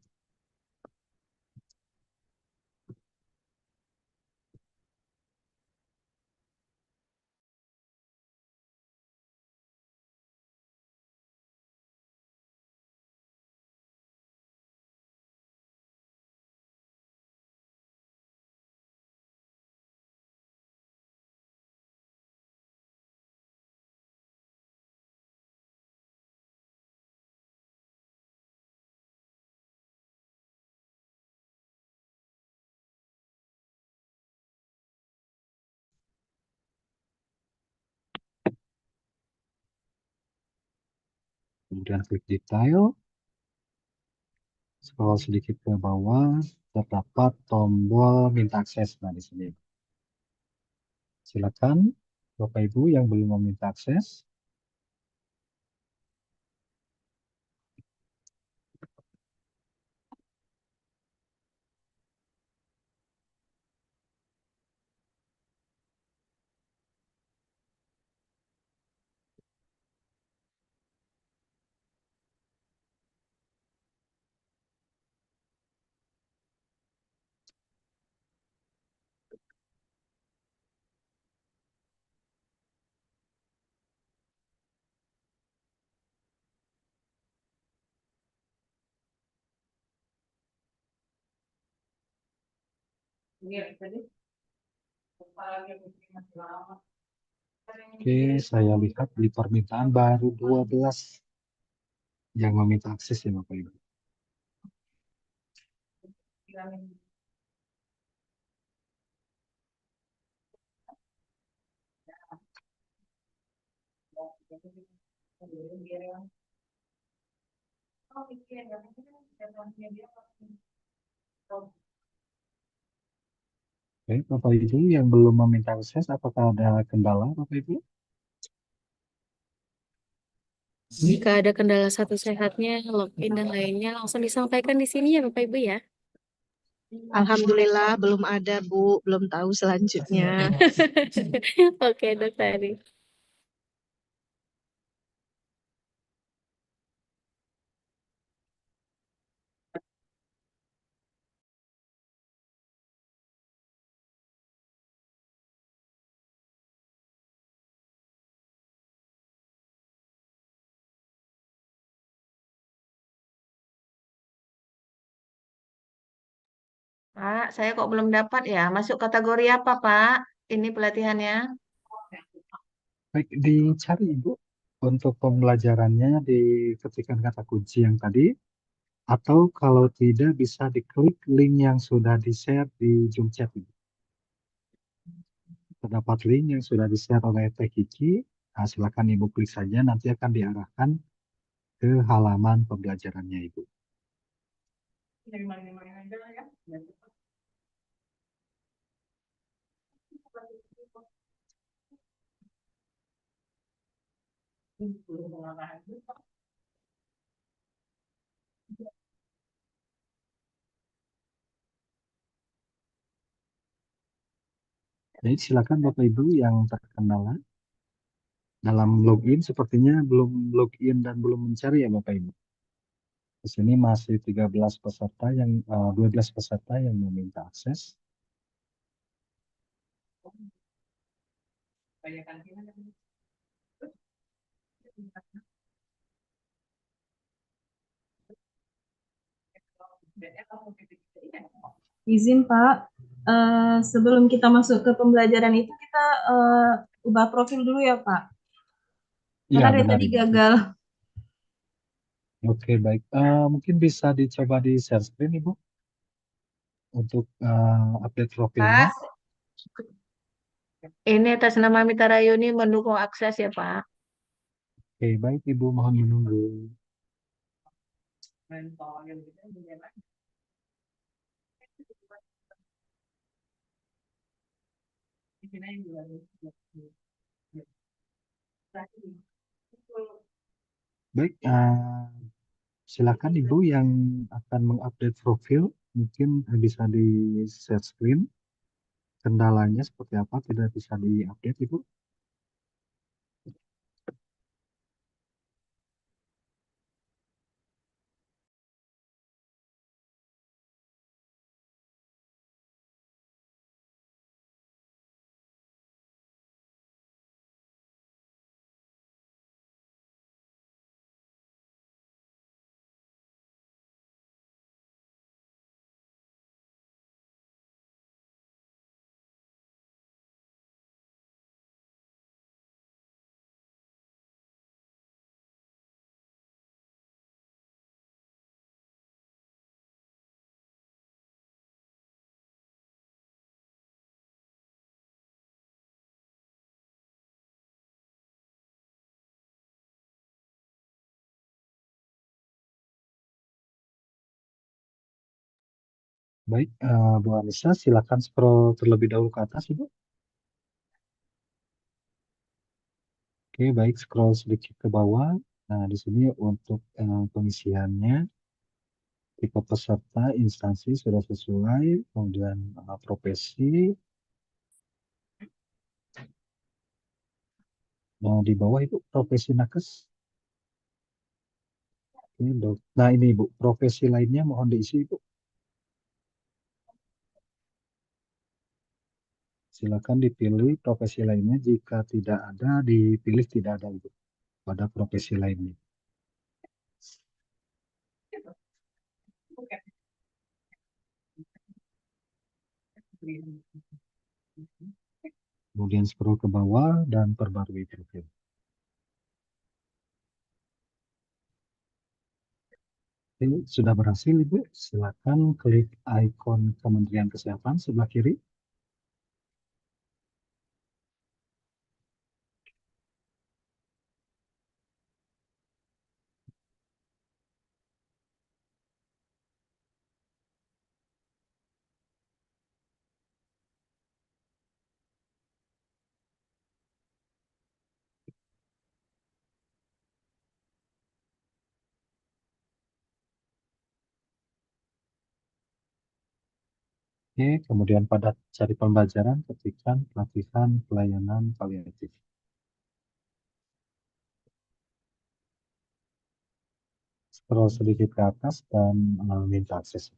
Kemudian klik detail, scroll sedikit ke bawah, terdapat tombol minta akses. Nah, di sini. Silakan Bapak Ibu yang belum meminta akses. Oke, saya lihat di permintaan baru 12 yang meminta akses ya Bapak Ibu. Oke, Bapak Ibu yang belum meminta akses, apakah ada kendala Bapak Ibu? Jika ada kendala satu sehatnya, login dan lainnya langsung disampaikan di sini ya Bapak Ibu ya. Alhamdulillah belum ada Bu, belum tahu selanjutnya. Oke, Dokter Ari. Pak, saya kok belum dapat ya? Masuk kategori apa, Pak? Ini pelatihannya. Baik, dicari Ibu untuk pembelajarannya diketikkan kata kunci yang tadi, atau kalau tidak bisa diklik link yang sudah di-share di Zoom chat Ibu. Terdapat link yang sudah di-share oleh Teh Kiki, nah, silakan Ibu klik saja, nanti akan diarahkan ke halaman pembelajarannya Ibu. Baik, silakan Bapak Ibu yang terkendala dalam login, sepertinya belum login dan belum mencari ya Bapak Ibu. Di sini masih 12 peserta 12 peserta yang meminta akses. Izin Pak, sebelum kita masuk ke pembelajaran itu kita ubah profil dulu ya Pak. Iya, Karena dari benar tadi Ibu. gagal. Oke, baik. Mungkin bisa dicoba di share screen Ibu untuk update profilnya. Pak, ini atas nama Mita Rayuni mendukung akses ya, Pak. Oke, baik Ibu, mohon menunggu. Baik, silakan Ibu yang akan mengupdate profil, mungkin bisa di share screen. Kendalanya seperti apa, tidak bisa diupdate Ibu. Baik, Bu Anissa, silakan scroll terlebih dahulu ke atas Ibu. Oke, baik, scroll sedikit ke bawah. Nah, di sini untuk pengisiannya, tipe peserta, instansi sudah sesuai, kemudian profesi. Nah, di bawah itu profesi nakes. Oke, nah, ini Ibu, profesi lainnya mohon diisi Ibu. Silakan dipilih profesi lainnya, jika tidak ada, dipilih tidak ada Ibu pada profesi lainnya. Kemudian scroll ke bawah dan perbarui profil. Oke, sudah berhasil Ibu. Silakan klik ikon Kementerian Kesehatan sebelah kiri. Oke, kemudian pada cari pembelajaran ketikkan pelatihan pelayanan paliatif. Scroll sedikit ke atas dan minta akses.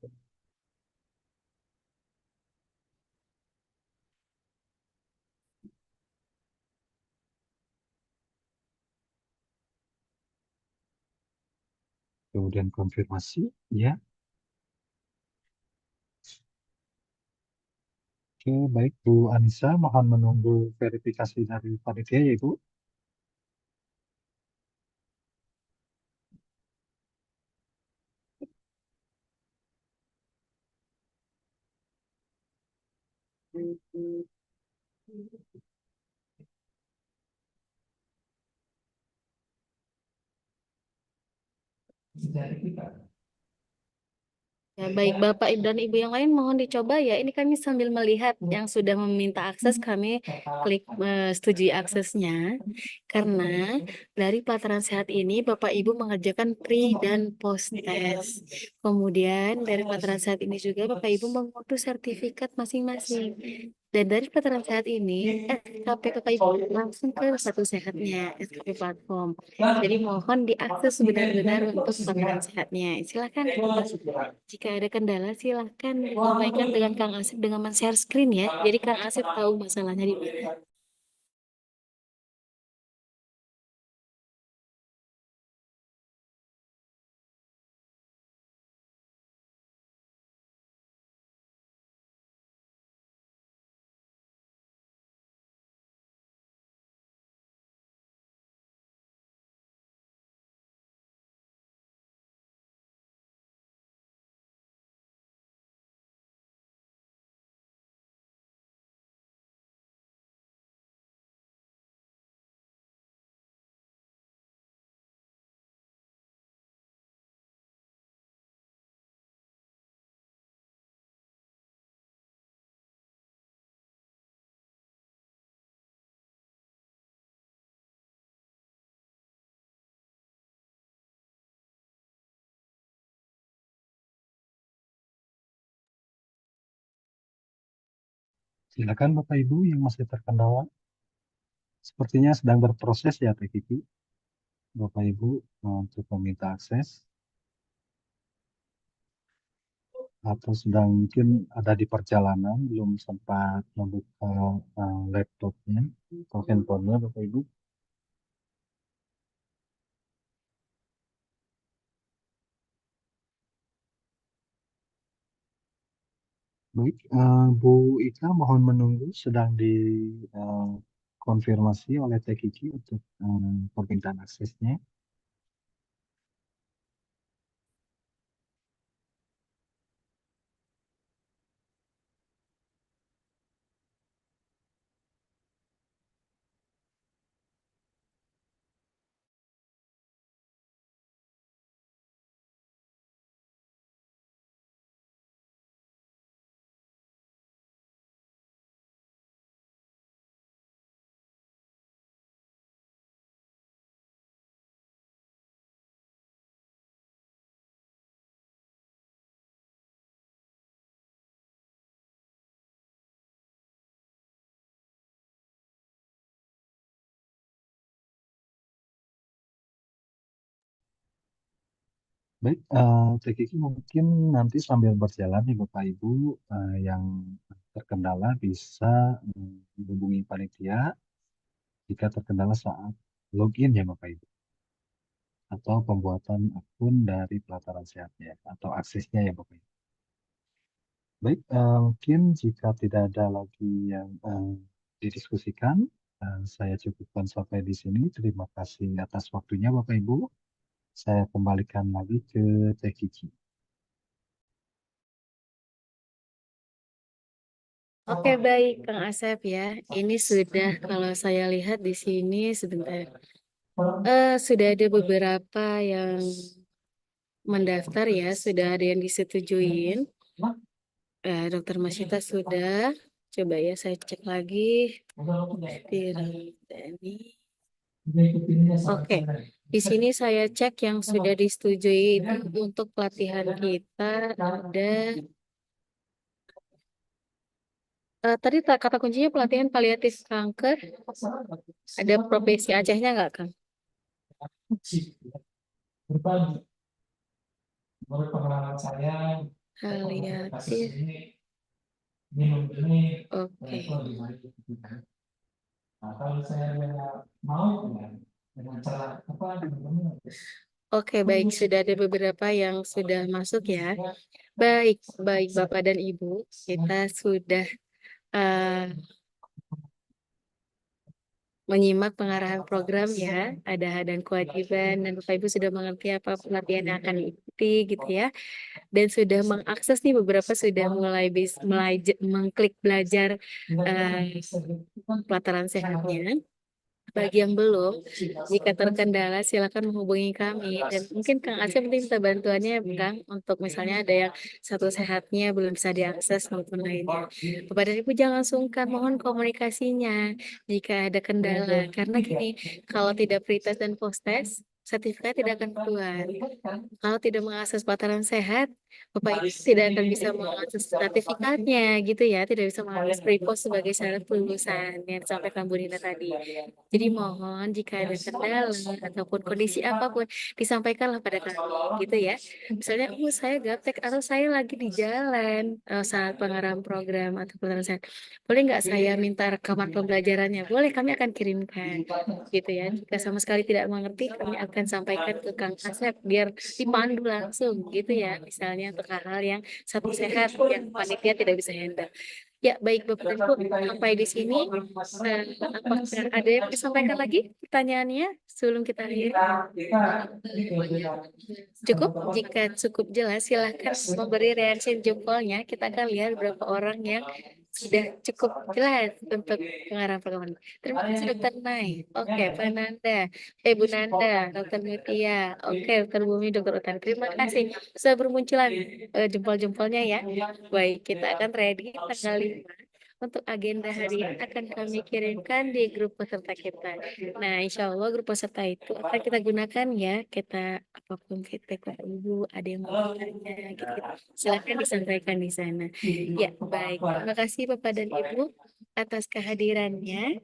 Kemudian konfirmasi, ya. Oke, baik Bu Anissa, mohon menunggu verifikasi dari panitia ya Ibu. Ya, baik Bapak, Ibu, dan Ibu yang lain mohon dicoba ya. Ini kami sambil melihat yang sudah meminta akses, kami klik setujui aksesnya. Karena dari pelataran sehat ini Bapak Ibu mengerjakan pre dan post test. Kemudian dari pelataran sehat ini juga Bapak Ibu mengutus sertifikat masing-masing. Dan dari pelataran sehat ini SKP Bapak Ibu langsung ke satu sehatnya, SKP platform. Jadi mohon diakses benar-benar untuk pelataran sehatnya. Silakan. Jika ada kendala, silahkan disampaikan dengan Kang Asep dengan men-share screen ya. Jadi Kang Asep tahu masalahnya di mana. Silakan Bapak Ibu yang masih terkendala. Sepertinya sedang berproses ya Teh Kiki. Bapak Ibu untuk meminta akses. Atau sedang mungkin ada di perjalanan, belum sempat membuka laptopnya atau handphonenya Bapak Ibu. Baik, Bu Ika mohon menunggu, sedang dikonfirmasi oleh Teh Kiki untuk permintaan aksesnya. Baik, Teh Kiki mungkin nanti sambil berjalan nih Bapak Ibu yang terkendala bisa menghubungi panitia jika terkendala saat login ya Bapak Ibu, atau pembuatan akun dari pelataran sehatnya atau aksesnya ya Bapak Ibu. Baik, mungkin jika tidak ada lagi yang didiskusikan, saya cukupkan sampai di sini. Terima kasih atas waktunya Bapak Ibu. Saya kembalikan lagi ke Teh Kiki. Oke, baik, Kang Asep ya. Ini sudah, kalau saya lihat di sini sebentar, sudah ada beberapa yang mendaftar ya, sudah ada yang disetujuin. Dokter Masita sudah. Coba ya, saya cek lagi. Tirani. Oke, di sini saya cek yang sudah disetujui itu untuk pelatihan kita ada. Tadi kata kuncinya pelatihan paliatif kanker. Ada Provinsi Acehnya nggak, Kang? Paliatif. Oke. Oke, baik. Sudah ada beberapa yang sudah masuk ya. Baik, baik Bapak dan Ibu. Kita sudah menyimak pengarahan program ya, ada hak dan kewajiban, dan Bapak Ibu sudah mengerti apa pelatihan yang akan diikuti gitu ya, dan sudah mengakses nih beberapa sudah mulai mengklik belajar pelataran sehatnya. Bagi yang belum, jika terkendala silakan menghubungi kami dan mungkin Kang Asep minta bantuannya Kang untuk misalnya ada yang satu sehatnya belum bisa diakses maupun lainnya. Bapak dan Ibu jangan sungkan, mohon komunikasinya jika ada kendala karena gini, kalau tidak pretest dan post-test sertifikat tidak akan keluar. Kalau tidak mengakses pelataran sehat, Bapak Ibu tidak akan bisa mengakses sertifikatnya gitu ya, tidak bisa mengakses pre-post sebagai syarat kelulusan yang disampaikan Bu Nina tadi. Jadi mohon jika ada kendala ataupun kondisi apapun disampaikanlah pada kami gitu ya. Misalnya, saya gaptek atau saya lagi di jalan saat pengarahan program atau pelatihan sehat. Boleh nggak saya minta rekaman pembelajarannya? Boleh, kami akan kirimkan gitu ya. Jika sama sekali tidak mengerti, kami akan sampaikan ke Kang Asep biar dipandu langsung gitu ya. Misalnya untuk hal-hal yang satu sehat yang panitia tidak bisa handle. Ya, baik Bapak dan Ibu, sampai di sini. Apakah ada yang disampaikan lagi pertanyaannya sebelum kita akhiri? Cukup? Jika cukup jelas, silahkan memberi reaksi jempolnya. Kita akan lihat berapa orang yang sudah cukup jelas untuk pengarahan program ini. Terima kasih Dokter Nai. Oke, Pak Nanda. Bu Nanda, Dokter Mutia. Oke, Dokter Bumi, Dokter Utari. Terima kasih. Sudah bermunculan jempol-jempolnya ya. Baik, kita akan ready tanggal 5. Untuk agenda hari ini akan kami kirimkan di grup peserta kita. Nah, insya Allah grup peserta itu akan kita gunakan ya. Kita apapun feedback Bapak Ibu, ada yang mau bertanya, gitu. Silakan disampaikan di sana. Ya, baik. Terima kasih Bapak dan Ibu atas kehadirannya.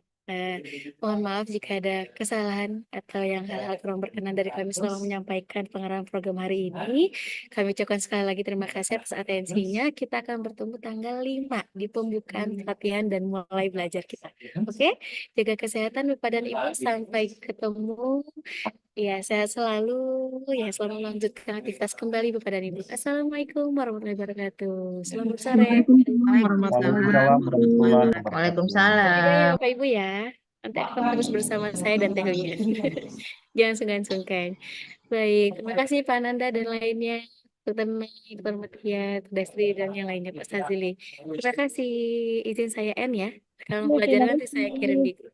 Mohon maaf jika ada kesalahan atau yang hal-hal kurang berkenan dari kami selama menyampaikan pengarahan program hari ini. Kami ucapkan sekali lagi terima kasih atas atensinya. Kita akan bertemu tanggal 5 di pembukaan pelatihan dan mulai belajar kita. Oke? Jaga kesehatan Bapak dan Ibu. Sampai ketemu. Ya, sehat selalu. Ya, selamat melanjutkan aktivitas kembali Bapak dan Ibu. Assalamualaikum warahmatullahi wabarakatuh. Selamat sore. Waalaikumsalam warahmatullahi wabarakatuh. Waalaikumsalam. Juga ya Bapak Ibu ya. Nanti akan terus bersama saya dan Teh Lia. Jangan sungkan-sungkan. Baik, terima kasih Pak Nanda dan lainnya. Dokter Mei, Dokter Mutia, Destri, dan yang lainnya Pak Sazili. Terima kasih. Izin saya N ya. Kalau pelajaran nanti saya kirim di grup.